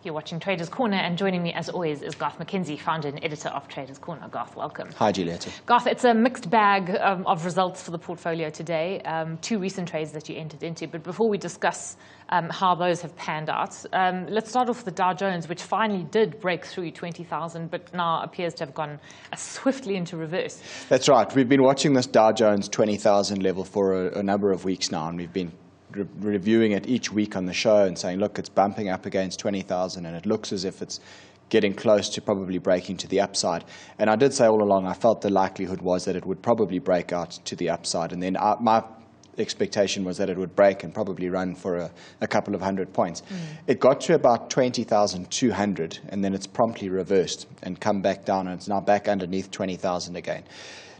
You're watching Traders Corner, and joining me, as always, is Garth McKenzie, founder and editor of Traders Corner. Garth, welcome. Hi, Julieta. Garth, it's a mixed bag of results for the portfolio today. Two recent trades that you entered into. But before we discuss how those have panned out, let's start off with the Dow Jones, which finally did break through 20,000, but now appears to have gone swiftly into reverse. That's right. We've been watching this Dow Jones 20,000 level for a number of weeks now, and we've been reviewing it each week on the show and saying, look, it's bumping up against 20,000 and it looks as if it's getting close to probably breaking to the upside. And I did say all along I felt the likelihood was that it would probably break out to the upside, and then my expectation was that it would break and probably run for a couple of 100 points. It got to about 20,200 and then it's promptly reversed and come back down, and it's now back underneath 20,000 again.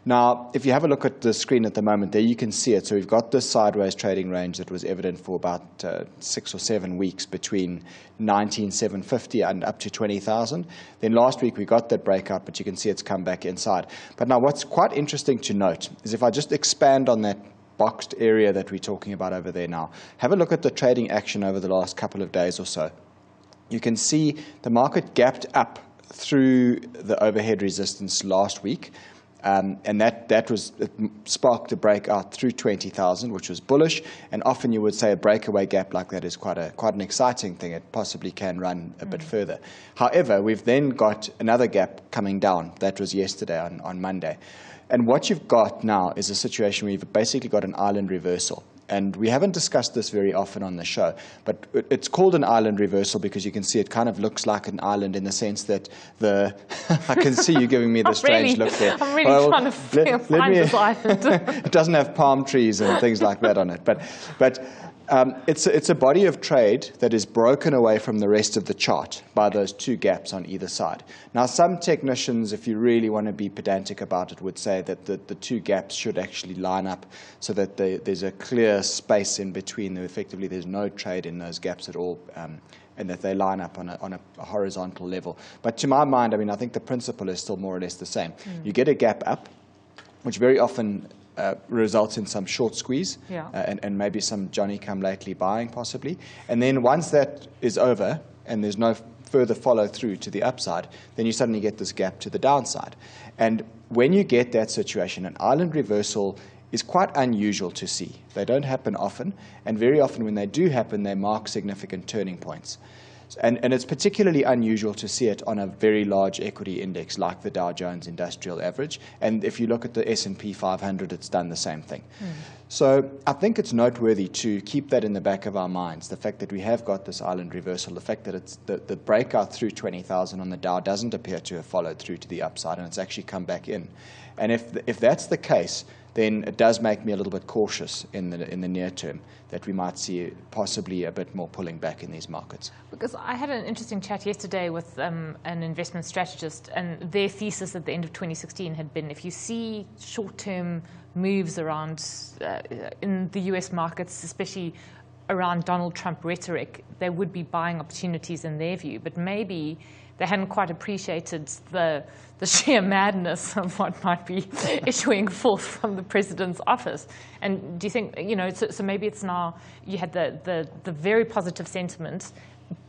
Now, if you have a look at the screen at the moment, there you can see it. So we've got this sideways trading range that was evident for about 6 or 7 weeks between 19,750 and up to 20,000. Then last week we got that breakout, but you can see it's come back inside. But now what's quite interesting to note is if I just expand on that boxed area that we're talking about over there now, have a look at the trading action over the last couple of days or so. You can see the market gapped up through the overhead resistance last week. And that sparked a breakout through 20,000, which was bullish. And often you would say a breakaway gap like that is quite an exciting thing. It possibly can run a bit further. However, we've then got another gap coming down. That was yesterday on Monday. And what you've got now is a situation where you've basically got an island reversal. And we haven't discussed this very often on the show, but it's called an island reversal because you can see it kind of looks like an island in the sense that I can see you giving me the strange look there. I'm really trying to find this island. It doesn't have palm trees and things like that on it, but it's a body of trade that is broken away from the rest of the chart by those two gaps on either side. Now, some technicians, if you really want to be pedantic about it, would say that the two gaps should actually line up so that there's a clear space in between. Effectively, there's no trade in those gaps at all, and that they line up on a horizontal level. But to my mind, I think the principle is still more or less the same. You get a gap up, which very often results in some short squeeze, and maybe some Johnny-come-lately buying possibly. And then once that is over and there's no further follow-through to the upside, then you suddenly get this gap to the downside. And when you get that situation, an island reversal is quite unusual to see. They don't happen often, and very often when they do happen, they mark significant turning points. And it's particularly unusual to see it on a very large equity index like the Dow Jones Industrial Average. And if you look at the S&P 500, it's done the same thing. So I think it's noteworthy to keep that in the back of our minds, the fact that we have got this island reversal, the fact that it's the breakout through 20,000 on the Dow doesn't appear to have followed through to the upside, and it's actually come back in. And if that's the case, then it does make me a little bit cautious in the near term that we might see possibly a bit more pulling back in these markets. Because I had an interesting chat yesterday with an investment strategist, and their thesis at the end of 2016 had been if you see short-term moves around in the US markets, especially around Donald Trump rhetoric, there would be buying opportunities in their view, but maybe they hadn't quite appreciated the sheer madness of what might be issuing forth from the president's office. And do you think, so maybe it's now you had the very positive sentiment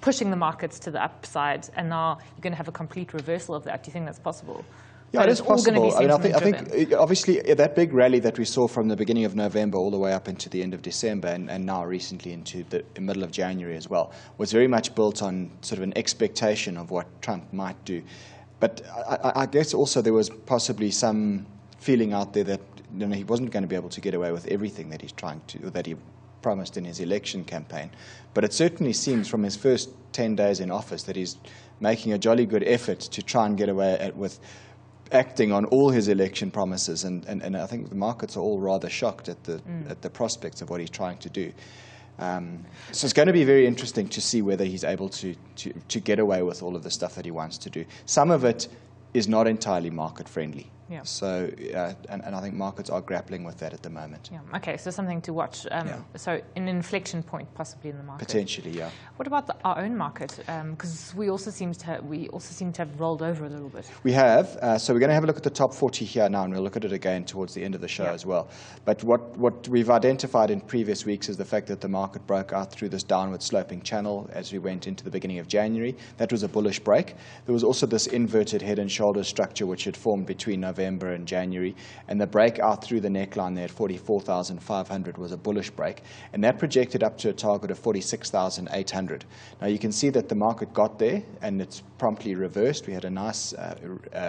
pushing the markets to the upside, and now you're going to have a complete reversal of that. Do you think that's possible? Yeah, it is possible. I think obviously that big rally that we saw from the beginning of November all the way up into the end of December and now recently into the middle of January as well was very much built on sort of an expectation of what Trump might do. But I guess also there was possibly some feeling out there that he wasn't going to be able to get away with everything that he's trying to, or that he promised in his election campaign. But it certainly seems from his first 10 days in office that he's making a jolly good effort to try and get away with acting on all his election promises, and I think the markets are all rather shocked at the prospects of what he's trying to do. So it's going to be very interesting to see whether he's able to get away with all of the stuff that he wants to do. Some of it is not entirely market friendly. Yeah. So, and I think markets are grappling with that at the moment. Yeah. Okay, so something to watch. So an inflection point possibly in the market. Potentially, yeah. What about our own market? Because we also seem to have rolled over a little bit. We have. So we're going to have a look at the top 40 here now, and we'll look at it again towards the end of the show as well. But what we've identified in previous weeks is the fact that the market broke out through this downward sloping channel as we went into the beginning of January. That was a bullish break. There was also this inverted head and shoulders structure which had formed between November and January, and the break out through the neckline there at 44,500 was a bullish break, and that projected up to a target of 46,800. Now you can see that the market got there, and it's promptly reversed. We had a nice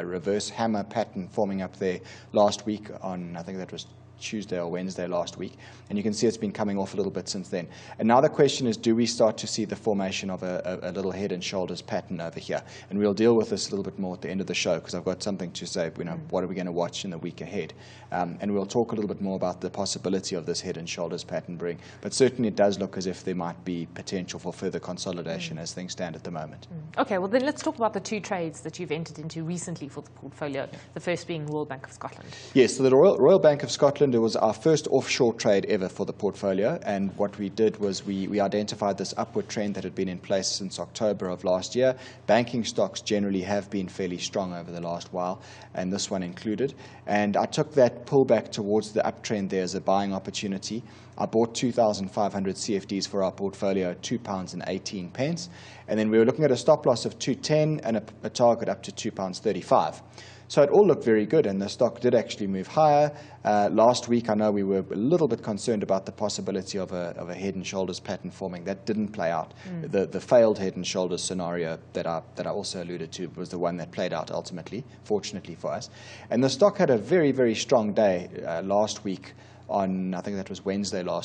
reverse hammer pattern forming up there last week on, I think that was Tuesday or Wednesday last week, and you can see it's been coming off a little bit since then. And now the question is, do we start to see the formation of a little head and shoulders pattern over here? And we'll deal with this a little bit more at the end of the show, because I've got something to say, what are we going to watch in the week ahead? And we'll talk a little bit more about the possibility of this head and shoulders pattern brewing. But certainly it does look as if there might be potential for further consolidation as things stand at the moment. Okay, well then let's talk about the two trades that you've entered into recently for the portfolio, the first being Royal Bank of Scotland. Yes, so the Royal Bank of Scotland, it was our first offshore trade ever for the portfolio, and what we did was we identified this upward trend that had been in place since October of last year. Banking stocks generally have been fairly strong over the last while, and this one included. And I took that pullback towards the uptrend there as a buying opportunity. I bought 2,500 CFDs for our portfolio at £2.18, and then we were looking at a stop loss of 2.10 and a target up to £2.35. So it all looked very good, and the stock did actually move higher. Last week, I know we were a little bit concerned about the possibility of a head and shoulders pattern forming. That didn't play out. The failed head and shoulders scenario that I also alluded to was the one that played out ultimately, fortunately for us. And the stock had a very, very strong day last week on, I think that was Wednesday or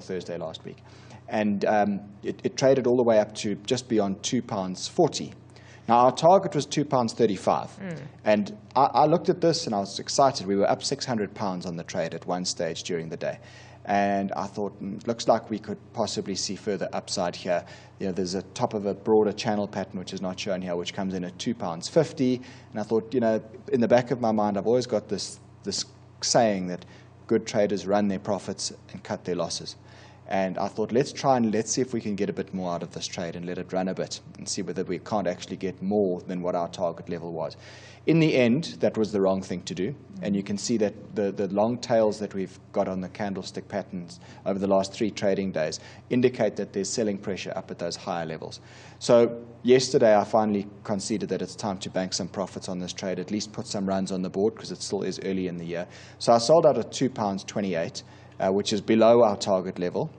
Thursday last week. And it traded all the way up to just beyond £2.40. Now, our target was £2.35, and I looked at this and I was excited. We were up £600 on the trade at one stage during the day, and I thought, looks like we could possibly see further upside here. There's a top of a broader channel pattern, which is not shown here, which comes in at £2.50, and I thought, in the back of my mind, I've always got this saying that good traders run their profits and cut their losses. And I thought, let's see if we can get a bit more out of this trade and let it run a bit and see whether we can't actually get more than what our target level was. In the end, that was the wrong thing to do. And you can see that the long tails that we've got on the candlestick patterns over the last 3 trading days indicate that there's selling pressure up at those higher levels. So yesterday, I finally conceded that it's time to bank some profits on this trade, at least put some runs on the board, because it still is early in the year. So I sold out at £2.28. Which is below our target level.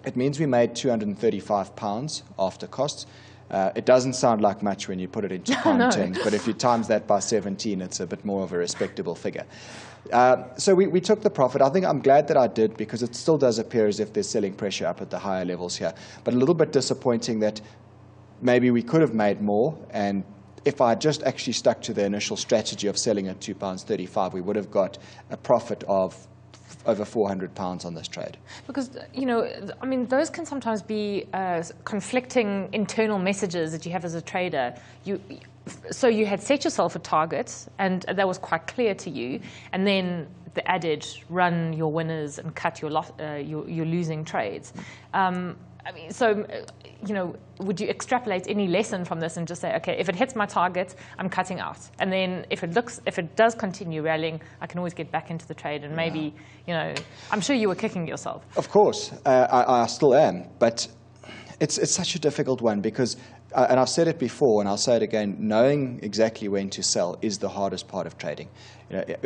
It means we made £235 after costs. It doesn't sound like much when you put it into pound terms, but if you times that by 17, it's a bit more of a respectable figure. So we took the profit. I think I'm glad that I did, because it still does appear as if there's selling pressure up at the higher levels here. But a little bit disappointing that maybe we could have made more, and if I had just actually stuck to the initial strategy of selling at £2.35, we would have got a profit of over £400 on this trade. Because, those can sometimes be conflicting internal messages that you have as a trader. So you had set yourself a target, and that was quite clear to you, and then the adage, run your winners and cut your losing trades. Would you extrapolate any lesson from this and just say, okay, if it hits my target, I'm cutting out, and then if it does continue rallying, I can always get back into the trade, and maybe, I'm sure you were kicking yourself. Of course, I still am, but it's such a difficult one, because, and I've said it before, and I'll say it again, knowing exactly when to sell is the hardest part of trading.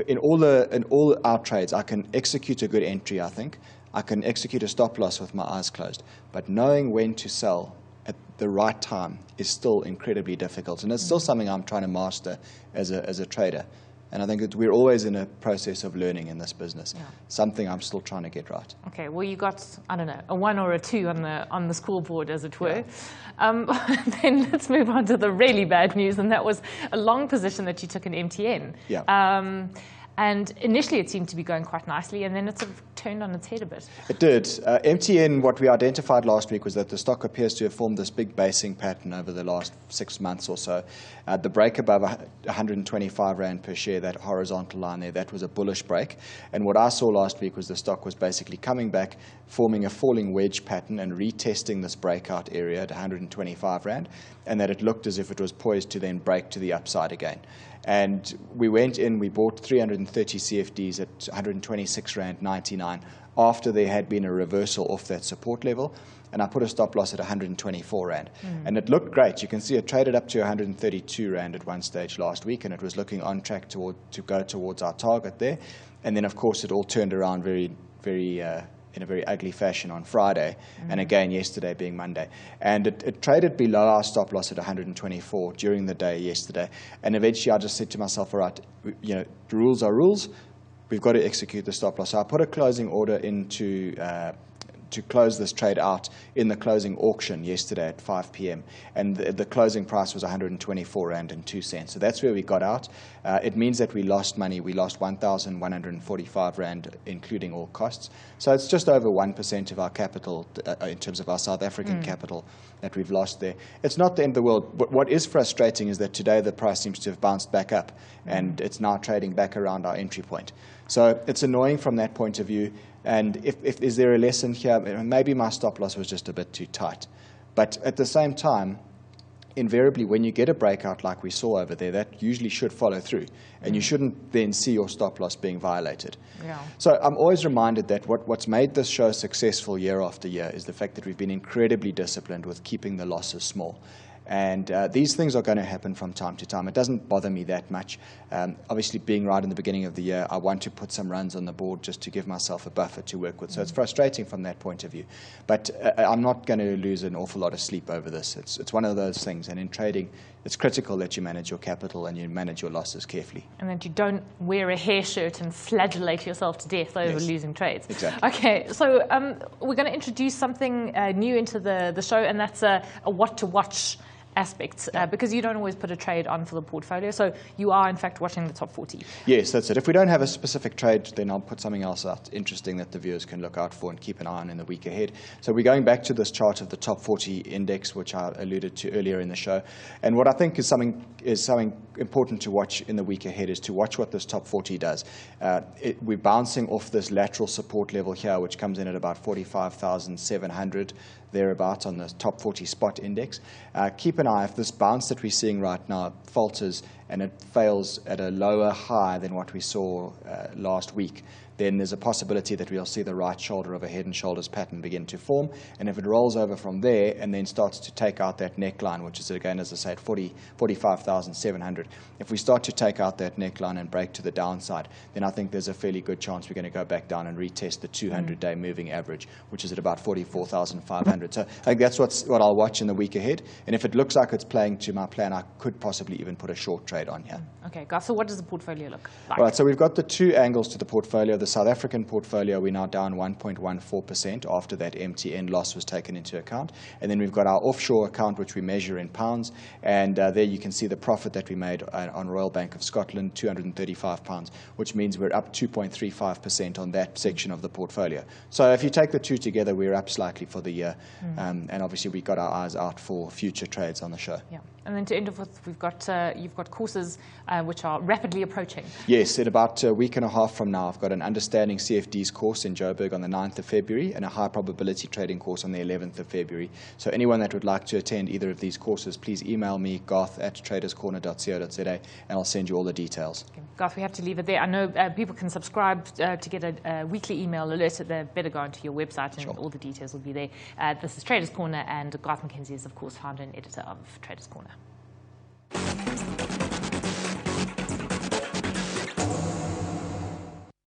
In all our trades, I can execute a good entry, I think. I can execute a stop loss with my eyes closed, but knowing when to sell at the right time is still incredibly difficult, and it's still something I'm trying to master as a trader. And I think that we're always in a process of learning in this business. Something I'm still trying to get right. Okay, well, you got, I don't know, a 1 or a 2 on the scoreboard, as it were. Then let's move on to the really bad news, and that was a long position that you took in MTN. And initially it seemed to be going quite nicely, and then it sort of turned on its head a bit. It did. MTN, what we identified last week was that the stock appears to have formed this big basing pattern over the last 6 months or so. The break above 125 Rand per share, that horizontal line there, that was a bullish break. And what I saw last week was the stock was basically coming back, forming a falling wedge pattern and retesting this breakout area at 125 Rand, and that it looked as if it was poised to then break to the upside again. And we went in, we bought 330 CFDs at 126 Rand 99 after there had been a reversal off that support level. And I put a stop loss at 124 Rand. And it looked great. You can see it traded up to 132 Rand at one stage last week, and it was looking on track to go towards our target there. And then, of course, it all turned around in a very ugly fashion on Friday, and again yesterday being Monday. And it traded below our stop loss at 124 during the day yesterday. And eventually I just said to myself, all right, the rules are rules. We've got to execute the stop loss. So I put a closing order into to close this trade out in the closing auction yesterday at 5 p.m. And the closing price was 124 Rand and 2 cents. So that's where we got out. It means that we lost money. We lost 1,145 Rand, including all costs. So it's just over 1% of our capital in terms of our South African capital that we've lost there. It's not the end of the world. But what is frustrating is that today the price seems to have bounced back up, and it's now trading back around our entry point. So it's annoying from that point of view. And if is there a lesson here? Maybe my stop loss was just a bit too tight. But at the same time, invariably, when you get a breakout like we saw over there, that usually should follow through. And you shouldn't then see your stop loss being violated. Yeah. So I'm always reminded that what's made this show successful year after year is the fact that we've been incredibly disciplined with keeping the losses small. And these things are going to happen from time to time. It doesn't bother me that much. Obviously, being right in the beginning of the year, I want to put some runs on the board just to give myself a buffer to work with. So it's frustrating from that point of view. But I'm not going to lose an awful lot of sleep over this. It's one of those things. And in trading, it's critical that you manage your capital and you manage your losses carefully. And that you don't wear a hair shirt and flagellate yourself to death over losing trades. Exactly. Okay, so we're going to introduce something new into the show, and that's a what to watch aspects, because you don't always put a trade on for the portfolio. So you are, in fact, watching the top 40. Yes, that's it. If we don't have a specific trade, then I'll put something else out interesting that the viewers can look out for and keep an eye on in the week ahead. So we're going back to this chart of the top 40 index, which I alluded to earlier in the show. And what I think is something important to watch in the week ahead is to watch what this top 40 does. We're bouncing off this lateral support level here, which comes in at about 45,700. Thereabouts on the top 40 spot index. Keep an eye if this bounce that we're seeing right now falters and it fails at a lower high than what we saw last week, then there's a possibility that we'll see the right shoulder of a head and shoulders pattern begin to form. And if it rolls over from there and then starts to take out that neckline, which is, again, as I say, at 45,700, if we start to take out that neckline and break to the downside, then I think there's a fairly good chance we're going to go back down and retest the 200-day moving average, which is at about 44,500. So I think that's what I'll watch in the week ahead. And if it looks like it's playing to my plan, I could possibly even put a short trade on here. Okay, guys, so what does the portfolio look like? All right, so we've got the two angles to the portfolio. The South African portfolio, we're now down 1.14% after that MTN loss was taken into account. And then we've got our offshore account, which we measure in pounds. And there you can see the profit that we made on Royal Bank of Scotland, £235, which means we're up 2.35% on that section of the portfolio. So if you take the two together, we're up slightly for the year. And obviously, we've got our eyes out for future trades on the show. Yeah. And then to end off with, you've got courses which are rapidly approaching. Yes, in about a week and a half from now, I've got an Understanding CFDs course in Joburg on the 9th of February and a high probability trading course on the 11th of February. So anyone that would like to attend either of these courses, please email me, garth@traderscorner.co.za, and I'll send you all the details. Okay. Garth, we have to leave it there. I know people can subscribe to get a weekly email alert. They better go onto your website and all the details will be there. This is Traders Corner, and Garth McKenzie is, of course, founder and editor of Traders Corner.